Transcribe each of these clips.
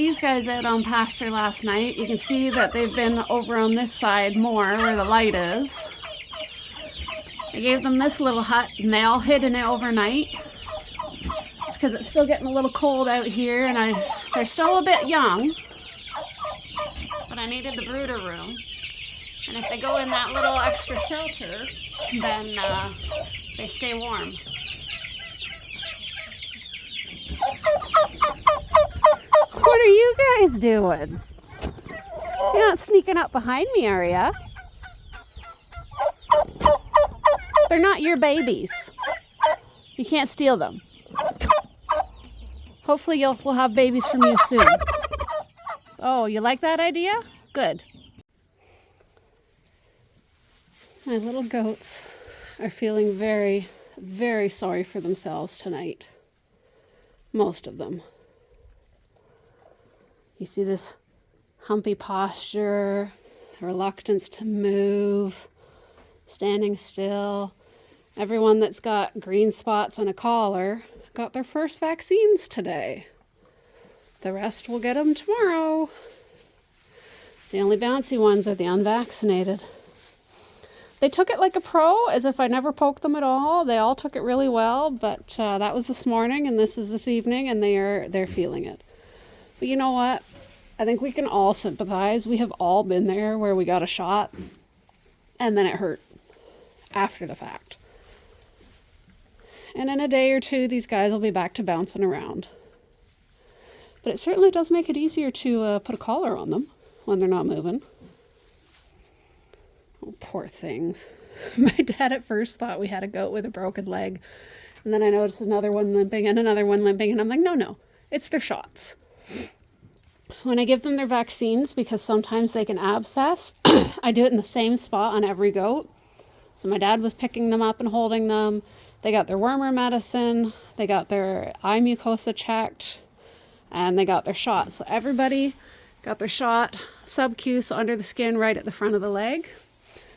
these guys out on pasture last night. You can see that they've been over on this side more where the light is. I gave them this little hut and they all hid in it overnight. It's because it's still getting a little cold out here and they're still a bit young, but I needed the brooder room. And if they go in that little extra shelter, then they stay warm. What are you guys doing? You're not sneaking up behind me, are ya? They're not your babies. You can't steal them. Hopefully we'll have babies from you soon. Oh, you like that idea? Good. My little goats are feeling very, very sorry for themselves tonight. Most of them. You see this humpy posture, reluctance to move, standing still. Everyone that's got green spots on a collar got their first vaccines today. The rest will get them tomorrow. The only bouncy ones are the unvaccinated. They took it like a pro, as if I never poked them at all. They all took it really well, but that was this morning and this is this evening, and they're feeling it. But you know what? I think we can all sympathize. We have all been there where we got a shot and then it hurt after the fact. And in a day or two, these guys will be back to bouncing around. But it certainly does make it easier to put a collar on them when they're not moving. Oh, poor things. My dad at first thought we had a goat with a broken leg. And then I noticed another one limping and another one limping. And I'm like, no, it's their shots. When I give them their vaccines, because sometimes they can abscess, I do it in the same spot on every goat. So my dad was picking them up and holding them. They got their wormer medicine. They got their eye mucosa checked. And they got their shot. So everybody got their shot sub-Q, so under the skin, right at the front of the leg.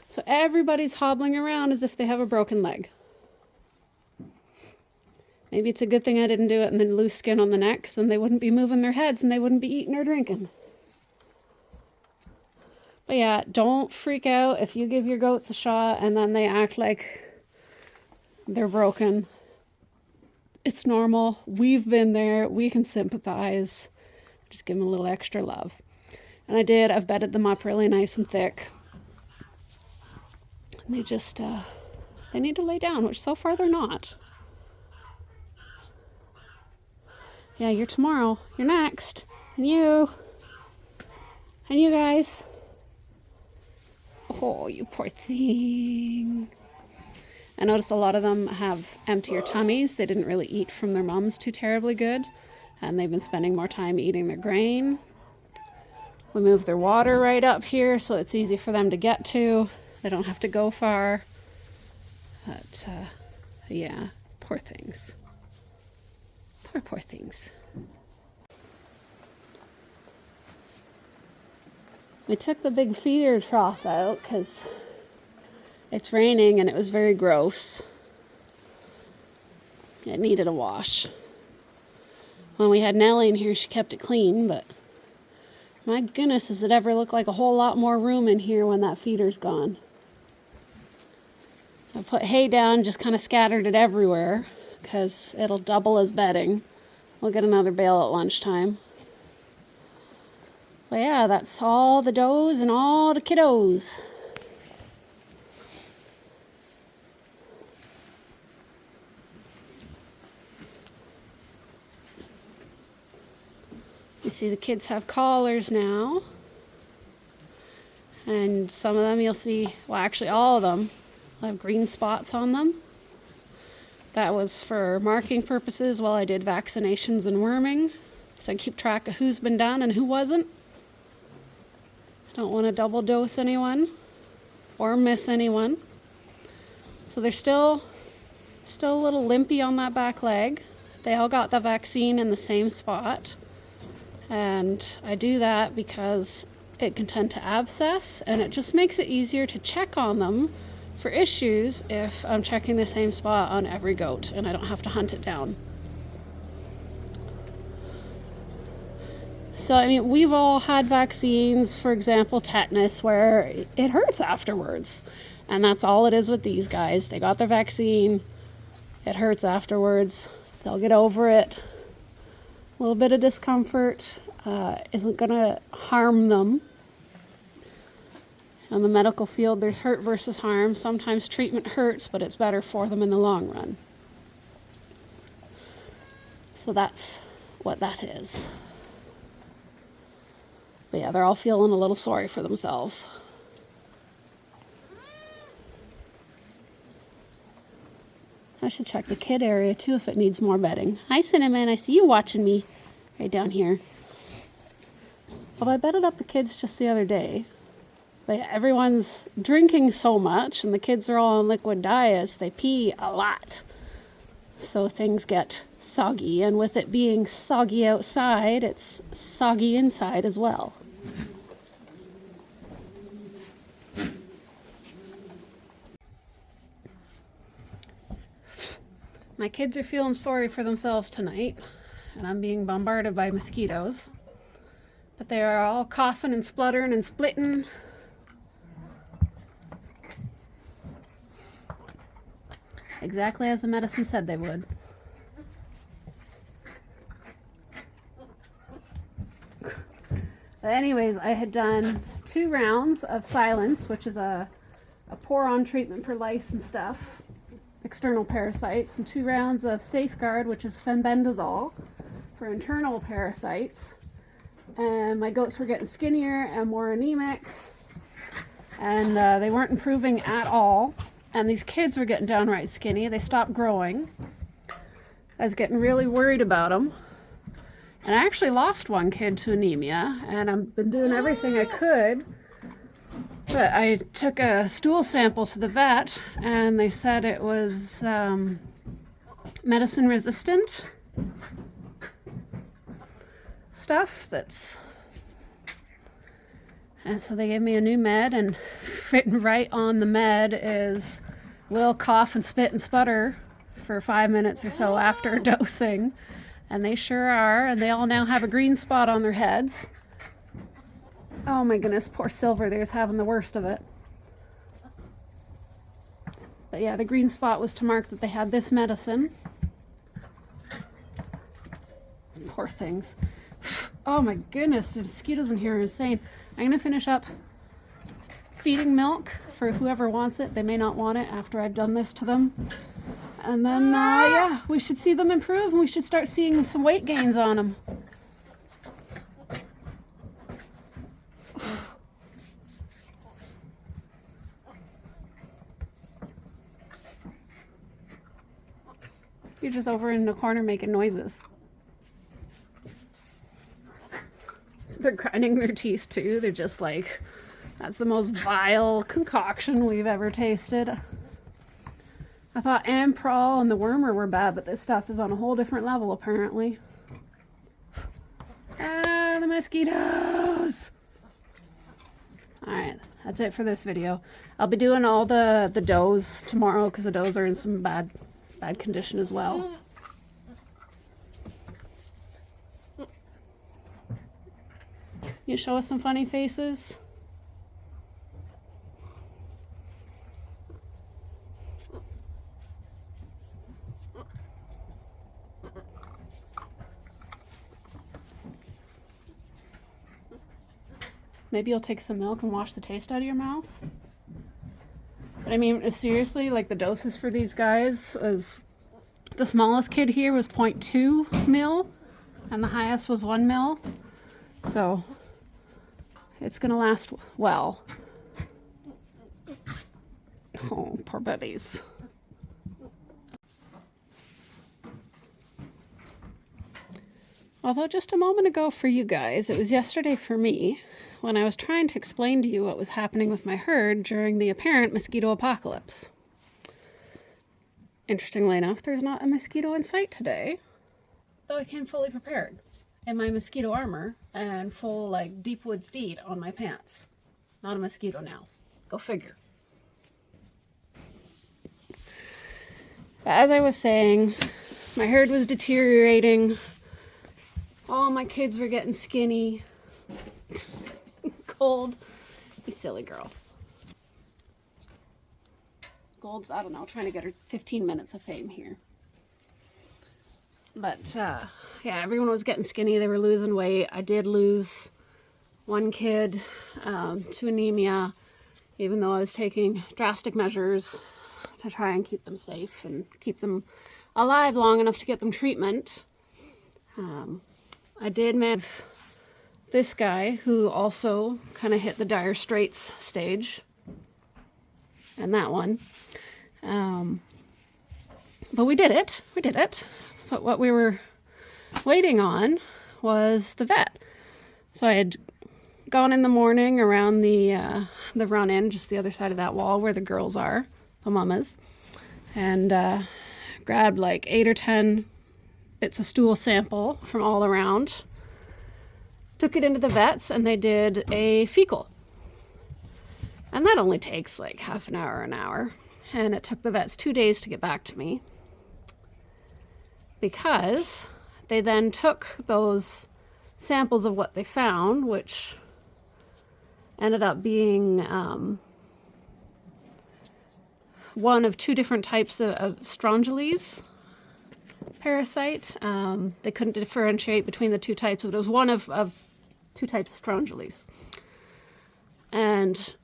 So everybody's hobbling around as if they have a broken leg. Maybe it's a good thing I didn't do it and then loose skin on the neck, because then they wouldn't be moving their heads and they wouldn't be eating or drinking. But yeah, don't freak out if you give your goats a shot and then they act like they're broken. It's normal. We've been there. We can sympathize. Just give them a little extra love. And I've bedded them up really nice and thick. And they just, they need to lay down, which so far they're not. Yeah, you're tomorrow. You're next. And you. And you guys. Oh, you poor thing. I noticed a lot of them have emptier tummies. They didn't really eat from their mums too terribly good. And they've been spending more time eating their grain. We moved their water right up here so it's easy for them to get to. They don't have to go far. But, yeah, poor things. Poor things. We took the big feeder trough out because it's raining and it was very gross. It needed a wash. When we had Nellie in here, she kept it clean, but my goodness, does it ever look like a whole lot more room in here when that feeder's gone. I put hay down, just kind of scattered it everywhere because it'll double as bedding. We'll get another bale at lunchtime. But yeah, that's all the does and all the kiddos. You see the kids have collars now. And some of them you'll see, well actually all of them, have green spots on them. That was for marking purposes while I did vaccinations and worming. So I keep track of who's been done and who wasn't. I don't want to double dose anyone or miss anyone. So they're still a little limpy on that back leg. They all got the vaccine in the same spot. And I do that because it can tend to abscess and it just makes it easier to check on them for issues if I'm checking the same spot on every goat and I don't have to hunt it down. So, I mean, we've all had vaccines, for example, tetanus, where it hurts afterwards. And that's all it is with these guys. They got their vaccine, it hurts afterwards. They'll get over it. A little bit of discomfort isn't going to harm them. In the medical field, there's hurt versus harm. Sometimes treatment hurts, but it's better for them in the long run. So that's what that is. But yeah, they're all feeling a little sorry for themselves. I should check the kid area too if it needs more bedding. Hi, Cinnamon. I see you watching me right down here. Well, I bedded up the kids just the other day. But yeah, everyone's drinking so much, and the kids are all on liquid diets. They pee a lot. So things get soggy. And with it being soggy outside, it's soggy inside as well. My kids are feeling sorry for themselves tonight, and I'm being bombarded by mosquitoes. But they are all coughing and spluttering and splitting. Exactly as the medicine said they would. But anyways, I had done 2 rounds of Silence, which is a pour-on treatment for lice and stuff, external parasites, and 2 rounds of Safeguard, which is fenbendazole for internal parasites. And my goats were getting skinnier and more anemic, and they weren't improving at all. And these kids were getting downright skinny. They stopped growing. I was getting really worried about them. And I actually lost one kid to anemia, and I've been doing everything I could. But I took a stool sample to the vet, and they said it was medicine resistant stuff and so they gave me a new med, and written right on the med is will cough and spit and sputter for 5 minutes or so after dosing. And they sure are, and they all now have a green spot on their heads. Oh my goodness, poor Silver there's having the worst of it. But yeah, the green spot was to mark that they had this medicine. Poor things. Oh my goodness, the mosquitoes in here are insane. I'm gonna finish up feeding milk for whoever wants it. They may not want it after I've done this to them. And then, yeah, we should see them improve, and we should start seeing some weight gains on them. You're just over in the corner making noises. They're grinding their teeth too. They're just like, that's the most vile concoction we've ever tasted. I thought Amprol and the Wormer were bad, but this stuff is on a whole different level apparently. Ah, the mosquitoes! Alright, that's it for this video. I'll be doing all the does tomorrow because the does are in some bad condition as well. You show us some funny faces? Maybe you'll take some milk and wash the taste out of your mouth. But I mean, seriously, like the doses for these guys was, the smallest kid here was 0.2 mil and the highest was 1 mil. So it's gonna last well. Oh, poor babies. Although just a moment ago for you guys, it was yesterday for me when I was trying to explain to you what was happening with my herd during the apparent mosquito apocalypse. Interestingly enough, there's not a mosquito in sight today, though I came fully prepared in my mosquito armor and full like Deepwood Steed on my pants. Not a mosquito now. Go figure. But as I was saying, my herd was deteriorating. All my kids were getting skinny. Cold. You silly girl. Gold's, I don't know, trying to get her 15 minutes of fame here. But yeah, everyone was getting skinny. They were losing weight. I did lose one kid to anemia, even though I was taking drastic measures to try and keep them safe and keep them alive long enough to get them treatment. I did have this guy who also kind of hit the dire straits stage, and that one. But we did it. But what we were waiting on was the vet. So I had gone in the morning around the run-in, just the other side of that wall where the girls are, the mamas, and grabbed like 8 or 10 bits of stool sample from all around, took it into the vets, and they did a fecal. And that only takes like half an hour, an hour. And it took the vets 2 days to get back to me, because they then took those samples of what they found, which ended up being one of 2 different types of Strongyles parasite. They couldn't differentiate between the 2 types, but it was one of 2 types of Strongyles. And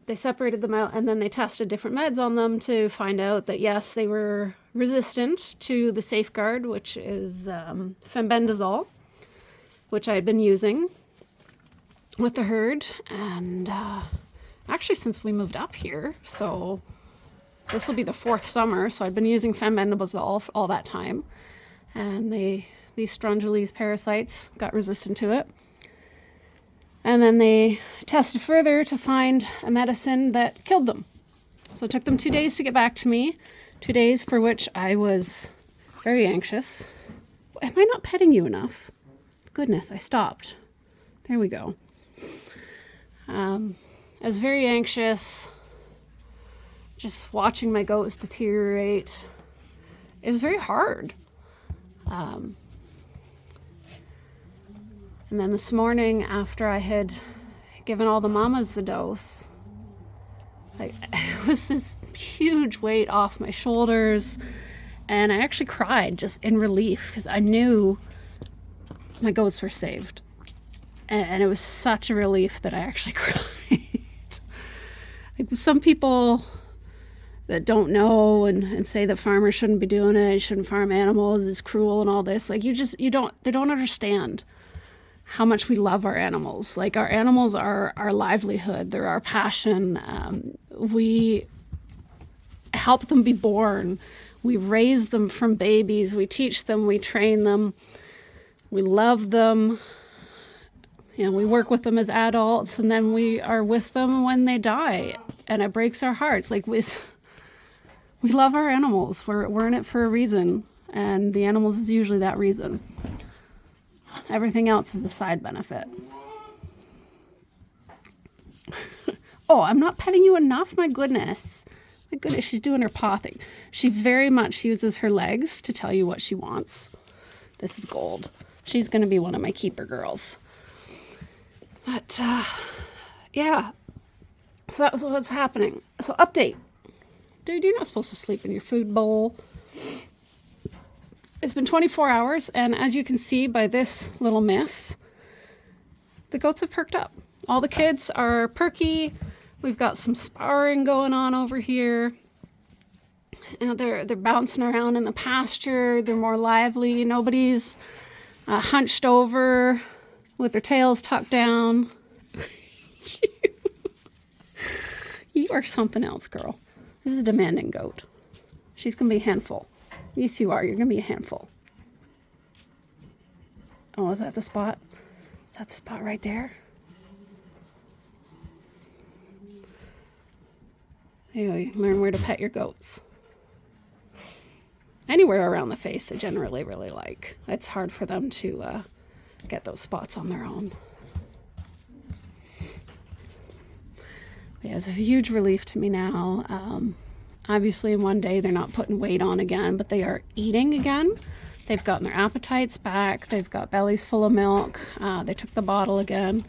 they separated them out, and then they tested different meds on them to find out that, yes, they were resistant to the Safeguard, which is fenbendazole, which I had been using with the herd. And actually, since we moved up here, so this will be the 4th summer, so I'd been using fenbendazole all that time. And these Strongyles parasites got resistant to it. And then they tested further to find a medicine that killed them. So it took them 2 days to get back to me. 2 days for which I was very anxious. Am I not petting you enough? Goodness, I stopped. There we go. I was very anxious, just watching my goats deteriorate. It was very hard. And then this morning, after I had given all the mamas the dose, it was this huge weight off my shoulders, and I actually cried just in relief because I knew my goats were saved. And it was such a relief that I actually cried. Like, some people that don't know and say that farmers shouldn't be doing it, shouldn't farm animals, is they don't understand how much we love our animals. Like, our animals are our livelihood. They're our passion. We help them be born. We raise them from babies. We teach them. We train them. We love them. We work with them as adults, and then we are with them when they die. And it breaks our hearts. Like, we love our animals. We're in it for a reason. And the animals is usually that reason. Everything else is a side benefit. Oh, I'm not petting you enough? My goodness. My goodness, she's doing her paw thing. She very much uses her legs to tell you what she wants. This is Gold. She's going to be one of my keeper girls. But, yeah. So that was what's happening. So, update. Dude, you're not supposed to sleep in your food bowl. It's been 24 hours, and as you can see by this little mess, the goats have perked up. All the kids are perky. We've got some sparring going on over here. They're bouncing around in the pasture. They're more lively. Nobody's hunched over with their tails tucked down. You are something else, girl. This is a demanding goat. She's going to be a handful. Yes, you are. You're going to be a handful. Oh, is that the spot? Is that the spot right there? Anyway, learn where to pet your goats. Anywhere around the face, they generally really like. It's hard for them to get those spots on their own. Yeah, it's a huge relief to me now. Obviously, in one day, they're not putting weight on again, but they are eating again. They've gotten their appetites back. They've got bellies full of milk. They took the bottle again.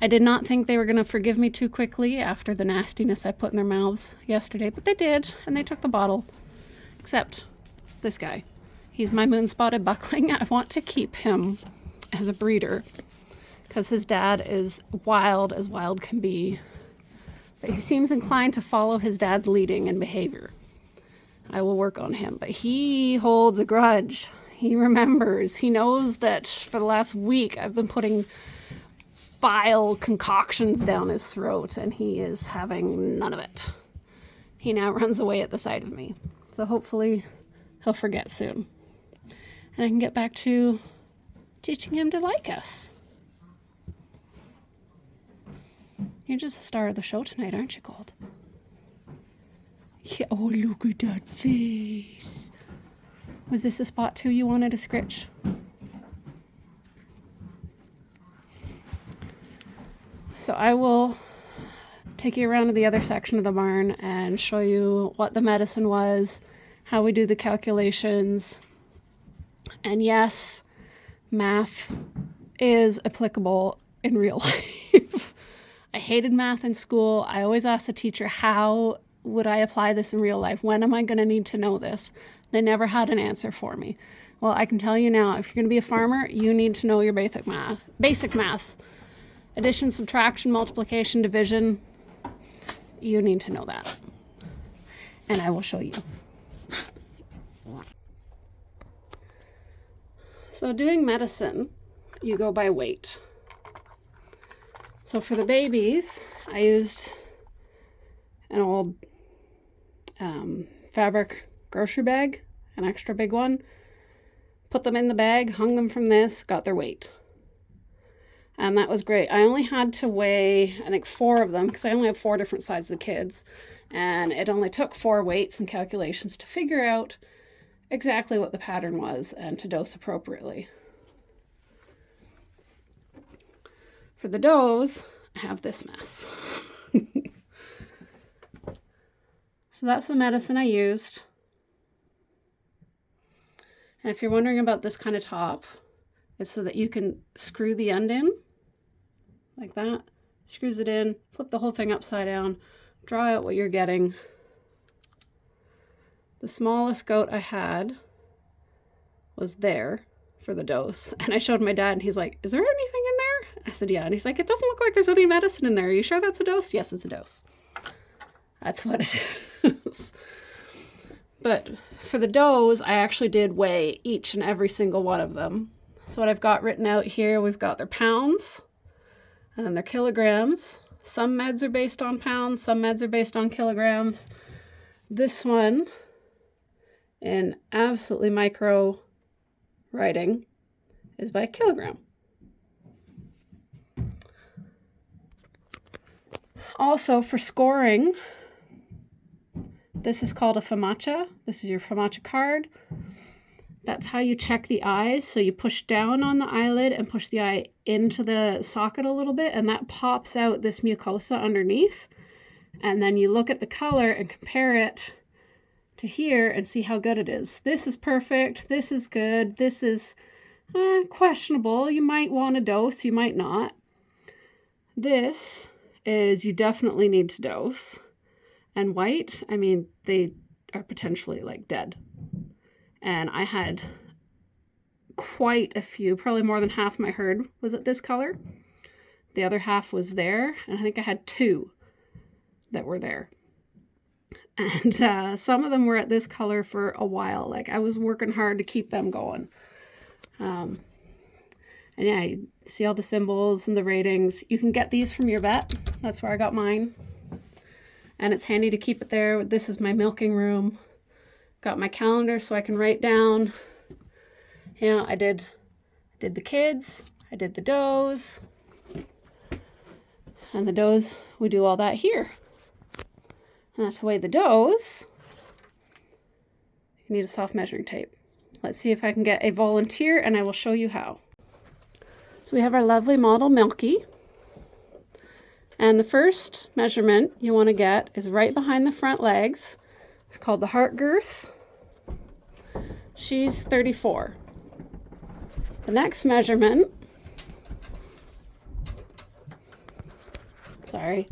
I did not think they were going to forgive me too quickly after the nastiness I put in their mouths yesterday, but they did, and they took the bottle. Except this guy. He's my moon-spotted buckling. I want to keep him as a breeder because his dad is wild as wild can be. But he seems inclined to follow his dad's leading and behavior. I will work on him, but he holds a grudge. He remembers. He knows that for the last week I've been putting vile concoctions down his throat, and he is having none of it. He now runs away at the sight of me. So hopefully he'll forget soon. And I can get back to teaching him to like us. You're just the star of the show tonight, aren't you, Gold? Yeah, oh, look at that face. Was this a spot too you wanted to scritch? So I will take you around to the other section of the barn and show you what the medicine was, how we do the calculations. And yes, math is applicable in real life. I hated math in school. I always asked the teacher, how would I apply this in real life? When am I going to need to know this? They never had an answer for me. Well, I can tell you now, if you're going to be a farmer, you need to know your basic maths. Addition, subtraction, multiplication, division. You need to know that. And I will show you. So doing medicine, you go by weight. So for the babies, I used an old fabric grocery bag, an extra big one. Put them in the bag, hung them from this, got their weight. And that was great. I only had to weigh, I think, 4 of them, because I only have 4 different sizes of kids. And it only took 4 weights and calculations to figure out exactly what the pattern was and to dose appropriately. For the does, I have this mess. So that's the medicine I used. And if you're wondering about this kind of top, it's so that you can screw the end in, like that. Screws it in, flip the whole thing upside down, draw out what you're getting. The smallest goat I had was there for the dose. And I showed my dad and he's like, is there anything in there? I said, yeah. And he's like, it doesn't look like there's any medicine in there. Are you sure that's a dose? Yes, it's a dose. That's what it is. But for the does, I actually did weigh each and every single one of them. So what I've got written out here, we've got their pounds and then their kilograms. Some meds are based on pounds, some meds are based on kilograms. This one, in absolutely micro writing, is by kilogram. Also, for scoring, this is called a FAMACHA. This is your FAMACHA card. That's how you check the eyes. So you push down on the eyelid and push the eye into the socket a little bit, and that pops out this mucosa underneath. And then you look at the color and compare it to here and see how good it is. This is perfect. This is good. This is questionable. You might want a dose. You might not. This is you definitely need to dose. And white, I mean, they are potentially like dead. And I had quite a few, probably more than half my herd was at this color. The other half was there, and I think I had 2 that were there. And some of them were at this color for a while. Like, I was working hard to keep them going. And yeah, you see all the symbols and the ratings. You can get these from your vet. That's where I got mine. And it's handy to keep it there. This is my milking room. Got my calendar so I can write down. You know, I did the kids. I did the does. And the does, we do all that here. And to weigh the does, you need a soft measuring tape. Let's see if I can get a volunteer and I will show you how. So we have our lovely model Milky. And the first measurement you want to get is right behind the front legs. It's called the heart girth. She's 34. The next measurement, sorry,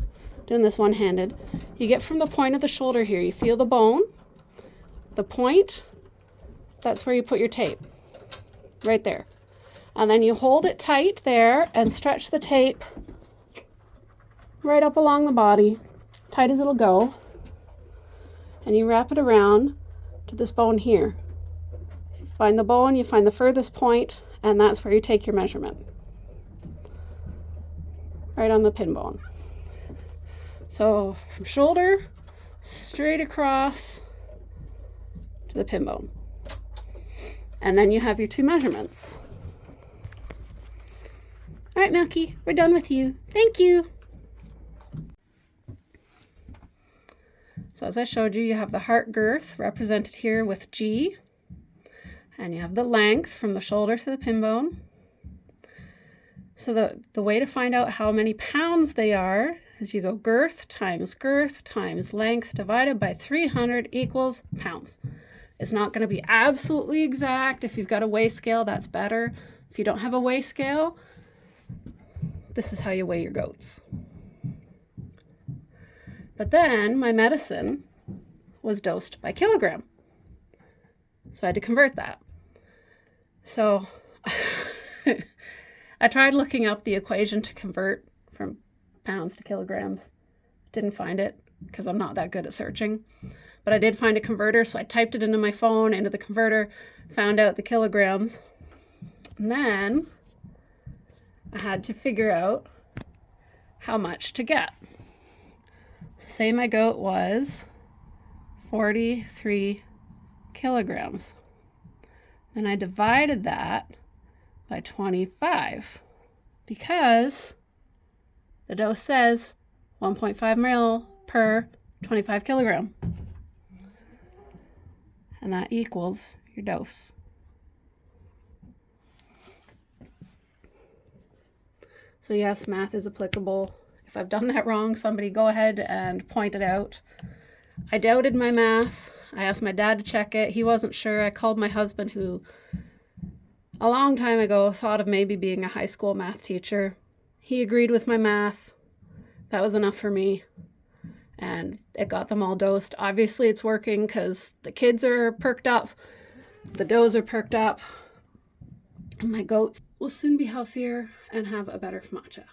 doing this one-handed, you get from the point of the shoulder here, you feel the bone, the point, that's where you put your tape, right there. And then you hold it tight there and stretch the tape right up along the body, tight as it'll go. And you wrap it around to this bone here. You find the bone, you find the furthest point, and that's where you take your measurement. Right on the pin bone. So from shoulder, straight across to the pin bone. And then you have your two measurements. All right, Milky, we're done with you. Thank you. So as I showed you, you have the heart girth represented here with G, and you have the length from the shoulder to the pin bone. So the way to find out how many pounds they are is you go girth times length divided by 300 equals pounds. It's not going to be absolutely exact. If you've got a weigh scale, that's better. If you don't have a weigh scale, this is how you weigh your goats. But then my medicine was dosed by kilogram. So I had to convert that. So I tried looking up the equation to convert from pounds to kilograms. Didn't find it because I'm not that good at searching. But I did find a converter, so I typed it into my phone, into the converter, found out the kilograms. And then I had to figure out how much to get. So say my goat was 43 kilograms. Then I divided that by 25 because the dose says 1.5 mil per 25 kilogram. And that equals your dose. So yes, math is applicable. If I've done that wrong, somebody go ahead and point it out. I doubted my math. I asked my dad to check it. He wasn't sure. I called my husband, who a long time ago thought of maybe being a high school math teacher. He agreed with my math. That was enough for me. And it got them all dosed. Obviously it's working because the kids are perked up. The does are perked up. And my goats will soon be healthier and have a better matcha.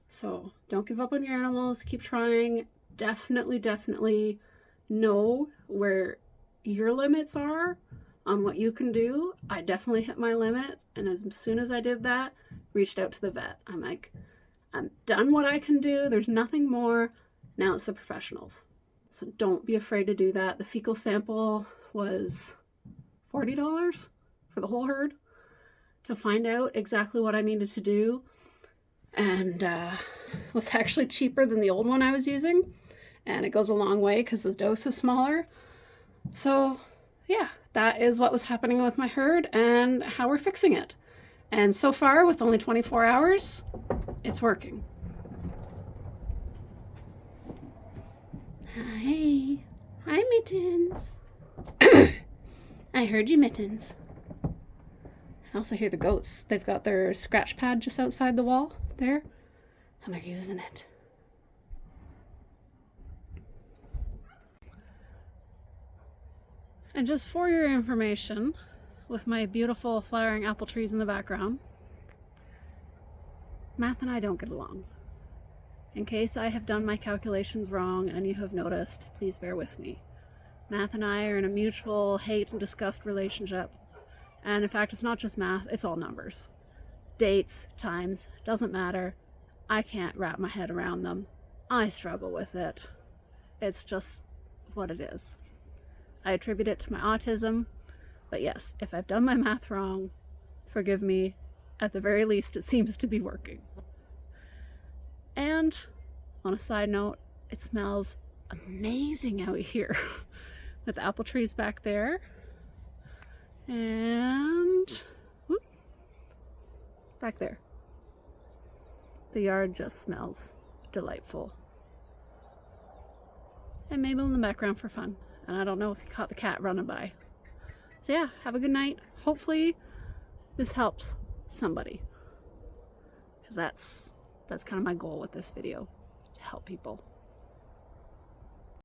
So don't give up on your animals. Keep trying. Definitely know where your limits are on what you can do. I definitely hit my limit. And as soon as I did that, reached out to the vet. I'm like, I'm done what I can do. There's nothing more. Now it's the professionals. So don't be afraid to do that. The fecal sample was $40 for the whole herd to find out exactly what I needed to do. And was actually cheaper than the old one I was using. And it goes a long way because the dose is smaller. So yeah, that is what was happening with my herd and how we're fixing it. And so far, with only 24 hours, it's working. Hi. Hi, Mittens. I heard you, Mittens. I also hear the goats. They've got their scratch pad just outside the wall there, and they're using it. And just for your information, with my beautiful flowering apple trees in the background, Math and I don't get along. In case I have done my calculations wrong and you have noticed, please bear with me. Math and I are in a mutual hate and disgust relationship. And in fact, it's not just math, it's all numbers. Dates, times, doesn't matter. I can't wrap my head around them. I struggle with it. It's just what it is. I attribute it to my autism, but yes, if I've done my math wrong, forgive me. At the very least, it seems to be working. And on a side note, it smells amazing out here with the apple trees back there. And whoop, back there. The yard just smells delightful. And Mabel in the background for fun. And I don't know if you caught the cat running by. So yeah, have a good night. Hopefully this helps somebody, because that's kind of my goal with this video, to help people.